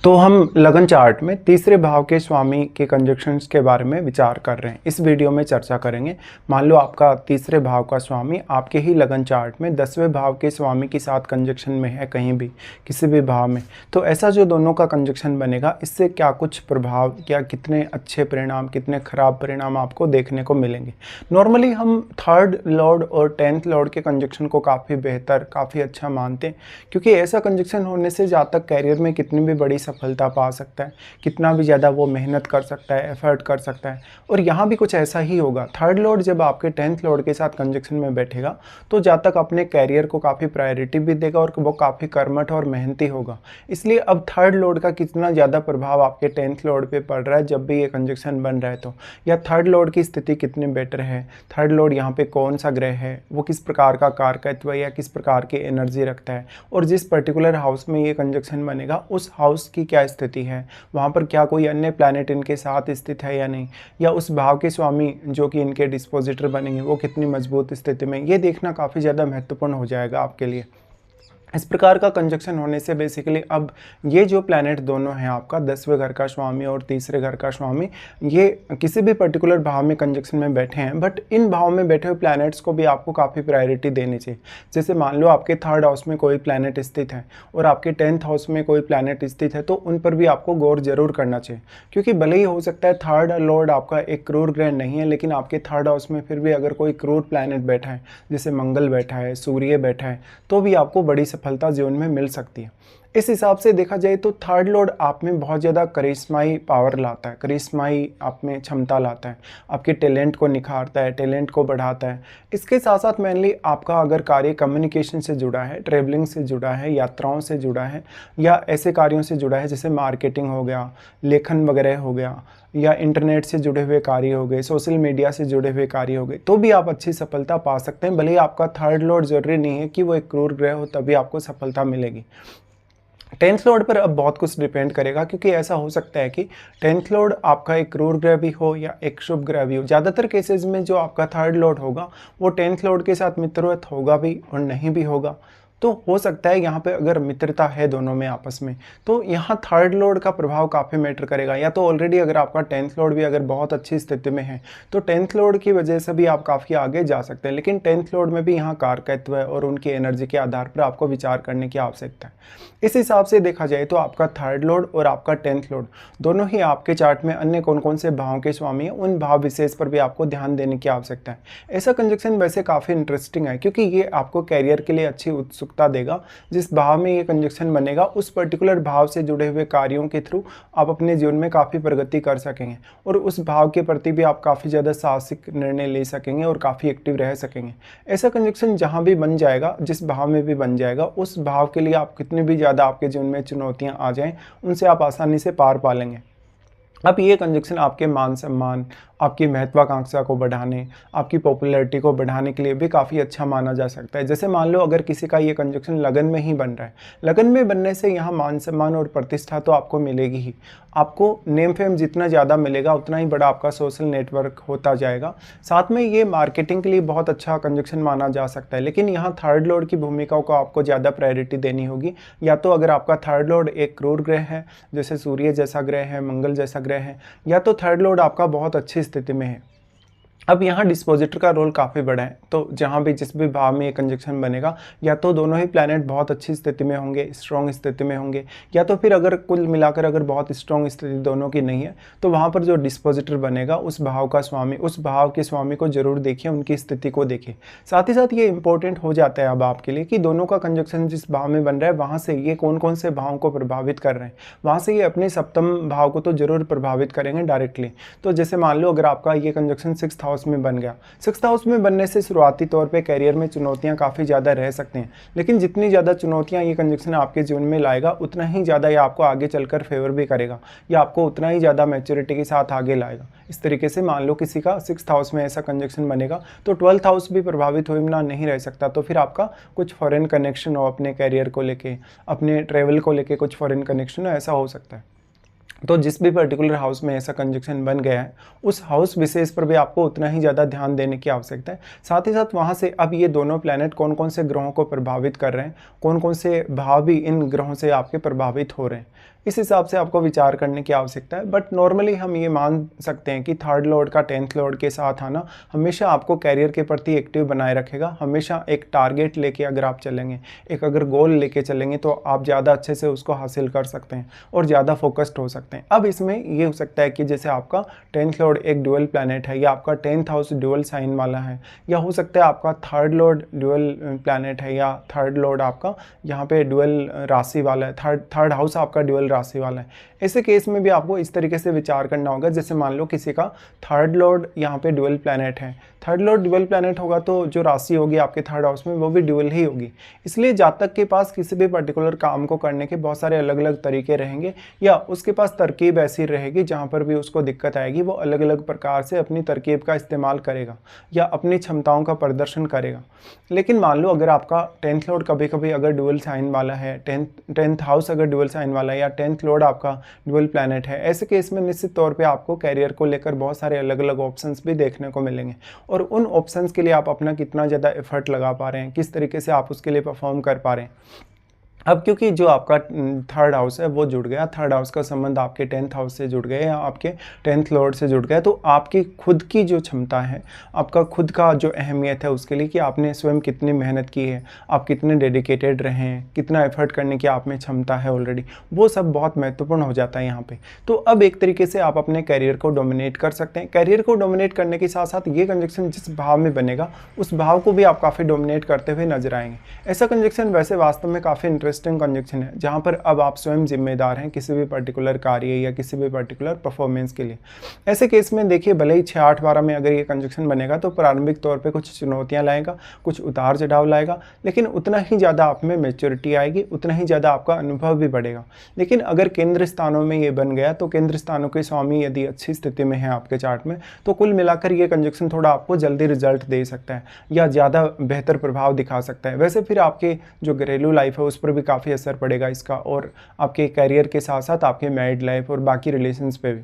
तो हम लगन चार्ट में तीसरे भाव के स्वामी के कंजक्शंस के बारे में विचार कर रहे हैं। इस वीडियो में चर्चा करेंगे। मान लो आपका तीसरे भाव का स्वामी आपके ही लगन चार्ट में 10वें भाव के स्वामी के साथ कंजक्शन में है, कहीं भी किसी भी भाव में, तो ऐसा जो दोनों का कंजक्शन बनेगा, इससे क्या कुछ प्रभाव, क्या कितने अच्छे परिणाम, कितने खराब परिणाम आपको देखने को मिलेंगे। नॉर्मली हम थर्ड लॉर्ड और 10th लॉर्ड के कंजक्शन को काफ़ी बेहतर, काफ़ी अच्छा मानते हैं, क्योंकि ऐसा कंजक्शन होने से जहाँ तक कैरियर में कितनी भी बड़ी सफलता पा सकता है, कितना भी ज़्यादा वो मेहनत कर सकता है, एफर्ट कर सकता है। और यहाँ भी कुछ ऐसा ही होगा। थर्ड लॉर्ड जब आपके 10th लॉर्ड के साथ कंजक्शन में बैठेगा तो जहाँ तक अपने कैरियर को काफ़ी प्रायोरिटी भी देगा और वो काफ़ी कर्मठ और मेहनती होगा। इसलिए अब थर्ड लॉर्ड का कितना ज़्यादा प्रभाव आपके 10th लॉर्ड पे पड़ रहा है जब भी ये कंजक्शन बन रहा है, तो या थर्ड लॉर्ड की स्थिति कितनी बेटर है, थर्ड लॉर्ड यहाँ पे कौन सा ग्रह है, वो किस प्रकार का कारकत्व या किस प्रकार की एनर्जी रखता है, और जिस पर्टिकुलर हाउस में ये कंजक्शन बनेगा उस हाउस की क्या स्थिति है, वहाँ पर क्या कोई अन्य प्लैनेट इनके साथ स्थित है या नहीं, या उस भाव के स्वामी जो कि इनके डिस्पोजिटर बनेंगे वो कितनी मजबूत स्थिति में, ये देखना काफ़ी ज़्यादा महत्वपूर्ण हो जाएगा आपके लिए। इस प्रकार का कंजक्शन होने से बेसिकली अब ये जो प्लैनेट दोनों हैं, आपका 10वें घर का स्वामी और तीसरे घर का स्वामी, ये किसी भी पर्टिकुलर भाव में कंजक्शन में बैठे हैं, बट इन भाव में बैठे हुए प्लैनेट्स को भी आपको काफ़ी प्रायोरिटी देनी चाहिए। जैसे मान लो आपके थर्ड हाउस में कोई प्लैनेट स्थित है और आपके 10th हाउस में कोई प्लैनेट स्थित है, तो उन पर भी आपको गौर जरूर करना चाहिए, क्योंकि भले ही हो सकता है थर्ड लॉर्ड आपका एक क्रूर ग्रह नहीं है, लेकिन आपके थर्ड हाउस में फिर भी अगर कोई क्रूर प्लैनेट बैठा है, जैसे मंगल बैठा है, सूर्य बैठा है, तो भी आपको बड़ी सफलता जीवन में मिल सकती है। इस हिसाब से देखा जाए तो थर्ड लॉर्ड आप में बहुत ज़्यादा करिश्माई पावर लाता है, करिश्माई आप में क्षमता लाता है, आपके टैलेंट को निखारता है, टैलेंट को बढ़ाता है। इसके साथ साथ मेनली आपका अगर कार्य कम्युनिकेशन से जुड़ा है, ट्रेवलिंग से जुड़ा है, यात्राओं से जुड़ा है, या ऐसे कार्यों से जुड़ा है जैसे मार्केटिंग हो गया, लेखन वगैरह हो गया, या इंटरनेट से जुड़े हुए कार्य हो गए, सोशल मीडिया से जुड़े हुए कार्य हो गए, तो भी आप अच्छी सफलता पा सकते हैं। भले ही आपका थर्ड लॉर्ड जरूरी नहीं है कि वो एक क्रूर ग्रह हो तभी आपको सफलता मिलेगी। 10th लॉर्ड पर अब बहुत कुछ डिपेंड करेगा, क्योंकि ऐसा हो सकता है कि 10th लॉर्ड आपका एक क्रूर ग्रह भी हो या एक शुभ ग्रह भी हो। ज़्यादातर केसेस में जो आपका थर्ड लॉर्ड होगा वो 10th लॉर्ड के साथ मित्रवत होगा भी और नहीं भी होगा। तो हो सकता है यहाँ पे अगर मित्रता है दोनों में आपस में, तो यहाँ थर्ड लॉर्ड का प्रभाव काफ़ी मैटर करेगा। या तो ऑलरेडी अगर आपका 10th लॉर्ड भी अगर बहुत अच्छी स्थिति में है तो 10th लॉर्ड की वजह से भी आप काफ़ी आगे जा सकते हैं, लेकिन 10th लॉर्ड में भी यहाँ कारकत्व है और उनकी एनर्जी के आधार पर आपको विचार करने की आवश्यकता है। इस हिसाब से देखा जाए तो आपका थर्ड लॉर्ड और आपका 10th लॉर्ड दोनों ही आपके चार्ट में अन्य कौन कौन से भावों के स्वामी हैं, उन भाव विशेष पर भी आपको ध्यान देने की आवश्यकता है। ऐसा कंजक्शन वैसे काफ़ी इंटरेस्टिंग है, क्योंकि ये आपको कैरियर के लिए अच्छी उत्सुकता देगा। जिस भाव में ये कंजक्शन बनेगा उस पर्टिकुलर भाव से जुड़े हुए कार्यों के थ्रू आप अपने जीवन में काफ़ी प्रगति कर सकेंगे, और उस भाव के प्रति भी आप काफ़ी ज़्यादा साहसिक निर्णय ले सकेंगे और काफ़ी एक्टिव रह सकेंगे। ऐसा कंजक्शन जहाँ भी बन जाएगा, जिस भाव में भी बन जाएगा, उस भाव के लिए आप कितनी भी ज़्यादा आपके जीवन में चुनौतियाँ आ जाएं, उनसे आप आसानी से पार पा लेंगे। अब ये कंजक्शन आपके मान सम्मान, आपकी महत्वाकांक्षा को बढ़ाने, आपकी पॉपुलैरिटी को बढ़ाने के लिए भी काफ़ी अच्छा माना जा सकता है। जैसे मान लो अगर किसी का ये कंजक्शन लगन में ही बन रहा है, लगन में बनने से यहाँ मान सम्मान और प्रतिष्ठा तो आपको मिलेगी ही, आपको नेम फेम जितना ज़्यादा मिलेगा उतना ही बड़ा आपका सोशल नेटवर्क होता जाएगा। साथ में ये मार्केटिंग के लिए बहुत अच्छा कंजक्शन माना जा सकता है, लेकिन यहाँ थर्ड लॉर्ड की भूमिका को आपको ज़्यादा प्रायोरिटी देनी होगी। या तो अगर आपका थर्ड लॉर्ड एक क्रूर ग्रह है, जैसे सूर्य जैसा ग्रह है, मंगल जैसा ग्रह है, या तो थर्ड लॉर्ड आपका बहुत अच्छी स्थिति में है। अब यहाँ डिस्पोजिटर का रोल काफ़ी बड़ा है, तो जहाँ भी जिस भी भाव में ये कंजक्शन बनेगा, या तो दोनों ही प्लैनेट बहुत अच्छी स्थिति में होंगे, स्ट्रॉन्ग स्थिति में होंगे, या तो फिर अगर कुल मिलाकर अगर बहुत स्ट्रॉन्ग स्थिति दोनों की नहीं है, तो वहाँ पर जो डिस्पोजिटर बनेगा उस भाव का स्वामी, उस भाव के स्वामी को जरूर देखिए, उनकी स्थिति को देखिए। साथ ही साथ ये इंपॉर्टेंट हो जाता है अब आपके लिए कि दोनों का कंजक्शन जिस भाव में बन रहा है वहाँ से ये कौन कौन से भावों को प्रभावित कर रहे हैं, वहाँ से ये अपने सप्तम भाव को तो जरूर प्रभावित करेंगे डायरेक्टली। तो जैसे मान लो अगर आपका ये कंजक्शन 6th हाउस में बन गया, 6th हाउस में बनने से शुरुआती तौर पे कैरियर में चुनौतियां काफ़ी ज़्यादा रह सकती हैं, लेकिन जितनी ज़्यादा चुनौतियां ये कंजक्शन आपके जीवन में लाएगा उतना ही ज़्यादा ये आपको आगे चलकर फेवर भी करेगा, या आपको उतना ही ज़्यादा मैच्योरिटी के साथ आगे लाएगा। इस तरीके से मान लो किसी का 6th हाउस में ऐसा कंजक्शन बनेगा तो 12th हाउस भी प्रभावित हुए बिना नहीं रह सकता। तो फिर आपका कुछ फॉरेन कनेक्शन हो, अपने कैरियर को लेके, अपने ट्रेवल को लेके कुछ फॉरेन कनेक्शन हो, ऐसा हो सकता है। तो जिस भी पर्टिकुलर हाउस में ऐसा कंजक्शन बन गया है उस हाउस विशेष पर भी आपको उतना ही ज़्यादा ध्यान देने की आवश्यकता है। साथ ही साथ वहाँ से अब ये दोनों प्लैनेट कौन कौन से ग्रहों को प्रभावित कर रहे हैं, कौन कौन से भाव भी इन ग्रहों से आपके प्रभावित हो रहे हैं, इस हिसाब से आपको विचार करने की आवश्यकता है। बट नॉर्मली हम ये मान सकते हैं कि थर्ड लॉर्ड का 10th लॉर्ड के साथ आना हमेशा आपको कैरियर के प्रति एक्टिव बनाए रखेगा। हमेशा एक टारगेट लेके अगर आप चलेंगे, एक अगर गोल लेके चलेंगे, तो आप ज़्यादा अच्छे से उसको हासिल कर सकते हैं और ज़्यादा फोकस्ड हो सकते हैं। अब इसमें ये हो सकता है कि जैसे आपका 10th लॉर्ड एक ड्यूअल प्लैनेट है, या आपका 10th हाउस ड्यूअल साइन वाला है, या हो सकता है आपका थर्ड लॉर्ड ड्यूअल प्लैनेट है, या थर्ड लॉर्ड आपका यहाँ पे ड्यूअल राशि वाला है, थर्ड हाउस आपका ड्यूअल राशि वाला है। ऐसे केस में भी आपको इस तरीके से विचार करना होगा। जैसे मान लो किसी का थर्ड लॉर्ड यहाँ पे ड्यूअल प्लैनेट है, थर्ड लॉर्ड ड्यूअल प्लैनेट होगा तो जो राशि होगी आपके थर्ड हाउस में वो भी ड्यूअल ही होगी। इसलिए जातक के पास किसी भी पर्टिकुलर काम को करने के बहुत सारे अलग अलग तरीके रहेंगे, या उसके पास तरकीब ऐसी रहेगी जहाँ पर भी उसको दिक्कत आएगी वो अलग अलग प्रकार से अपनी तरकीब का इस्तेमाल करेगा या अपनी क्षमताओं का प्रदर्शन करेगा। लेकिन मान लो अगर आपका 10th लॉर्ड कभी कभी अगर ड्यूअल साइन वाला है, 10th हाउस अगर ड्यूअल साइन वाला है, या 10th लॉर्ड आपका ड्यूअल प्लैनेट है, ऐसे केस में निश्चित तौर पे आपको कैरियर को लेकर बहुत सारे अलग अलग ऑप्शंस भी देखने को मिलेंगे। और उन ऑप्शंस के लिए आप अपना कितना ज़्यादा एफर्ट लगा पा रहे हैं, किस तरीके से आप उसके लिए परफॉर्म कर पा रहे हैं। अब क्योंकि जो आपका थर्ड हाउस है वो जुड़ गया, थर्ड हाउस का संबंध आपके 10th हाउस से जुड़ गए या आपके 10th लॉर्ड से जुड़ गया, तो आपकी खुद की जो क्षमता है, आपका खुद का जो अहमियत है उसके लिए कि आपने स्वयं कितनी मेहनत की है, आप कितने डेडिकेटेड रहे हैं, कितना एफर्ट करने की आप में क्षमता है ऑलरेडी, वो सब बहुत महत्वपूर्ण हो जाता है यहाँ पे। तो अब एक तरीके से आप अपने कैरियर को डोमिनेट कर सकते हैं। कैरियर को डोमिनेट करने के साथ साथ ये कंजक्शन जिस भाव में बनेगा उस भाव को भी आप काफ़ी डोमिनेट करते हुए नजर आएंगे। ऐसा कंजक्शन वैसे वास्तव में काफ़ी इंटरेस्टिंग कंजक्शन है, जहां पर अब आप स्वयं जिम्मेदार हैं किसी भी पर्टिकुलर कार्य या किसी भी पर्टिकुलर परफॉर्मेंस के लिए। ऐसे केस में देखिए भले ही 6-8-12 में अगर ये कंजक्शन बनेगा तो प्रारंभिक तौर पे कुछ चुनौतियां लाएगा, कुछ उतार चढ़ाव लाएगा, लेकिन उतना ही ज़्यादा आप में मैच्योरिटी आएगी, उतना ही ज़्यादा आपका अनुभव भी बढ़ेगा। लेकिन अगर केंद्र स्थानों में ये बन गया तो केंद्र स्थानों के स्वामी यदि अच्छी स्थिति में है आपके चार्ट में, तो कुल मिलाकर ये कंजक्शन थोड़ा आपको जल्दी रिजल्ट दे सकता है या ज़्यादा बेहतर प्रभाव दिखा सकता है। वैसे फिर आपके जो घरेलू लाइफ है उस पर भी काफ़ी असर पड़ेगा इसका, और आपके करियर के साथ साथ आपके मैरिड लाइफ और बाकी रिलेशंस पे भी।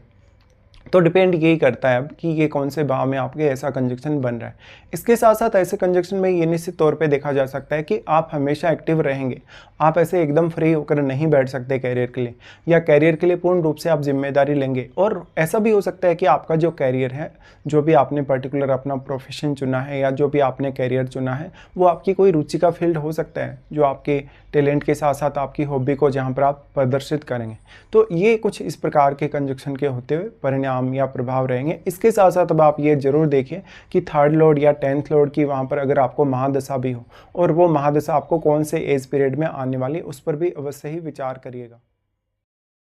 तो डिपेंड यही करता है अब कि ये कौन से भाव में आपके ऐसा कंजक्शन बन रहा है। इसके साथ साथ ऐसे कंजक्शन में ये निश्चित तौर पे देखा जा सकता है कि आप हमेशा एक्टिव रहेंगे। आप ऐसे एकदम फ्री होकर नहीं बैठ सकते कैरियर के लिए, या कैरियर के लिए पूर्ण रूप से आप जिम्मेदारी लेंगे। और ऐसा भी हो सकता है कि आपका जो कैरियर है, जो भी आपने पर्टिकुलर अपना प्रोफेशन चुना है या जो भी आपने कैरियर चुना है, वो आपकी कोई रुचि का फील्ड हो सकता है, जो आपके टैलेंट के साथ साथ आपकी हॉबी को जहाँ पर आप प्रदर्शित करेंगे। तो ये कुछ इस प्रकार के कंजक्शन के होते हुए परिणाम या प्रभाव रहेंगे। इसके साथ साथ अब आप ये जरूर देखिए कि थर्ड लॉर्ड या 10th लॉर्ड की वहाँ पर अगर आपको महादशा भी हो, और वो महादशा आपको कौन से एज पीरियड में आने वाली, उस पर भी अवश्य ही विचार करिएगा।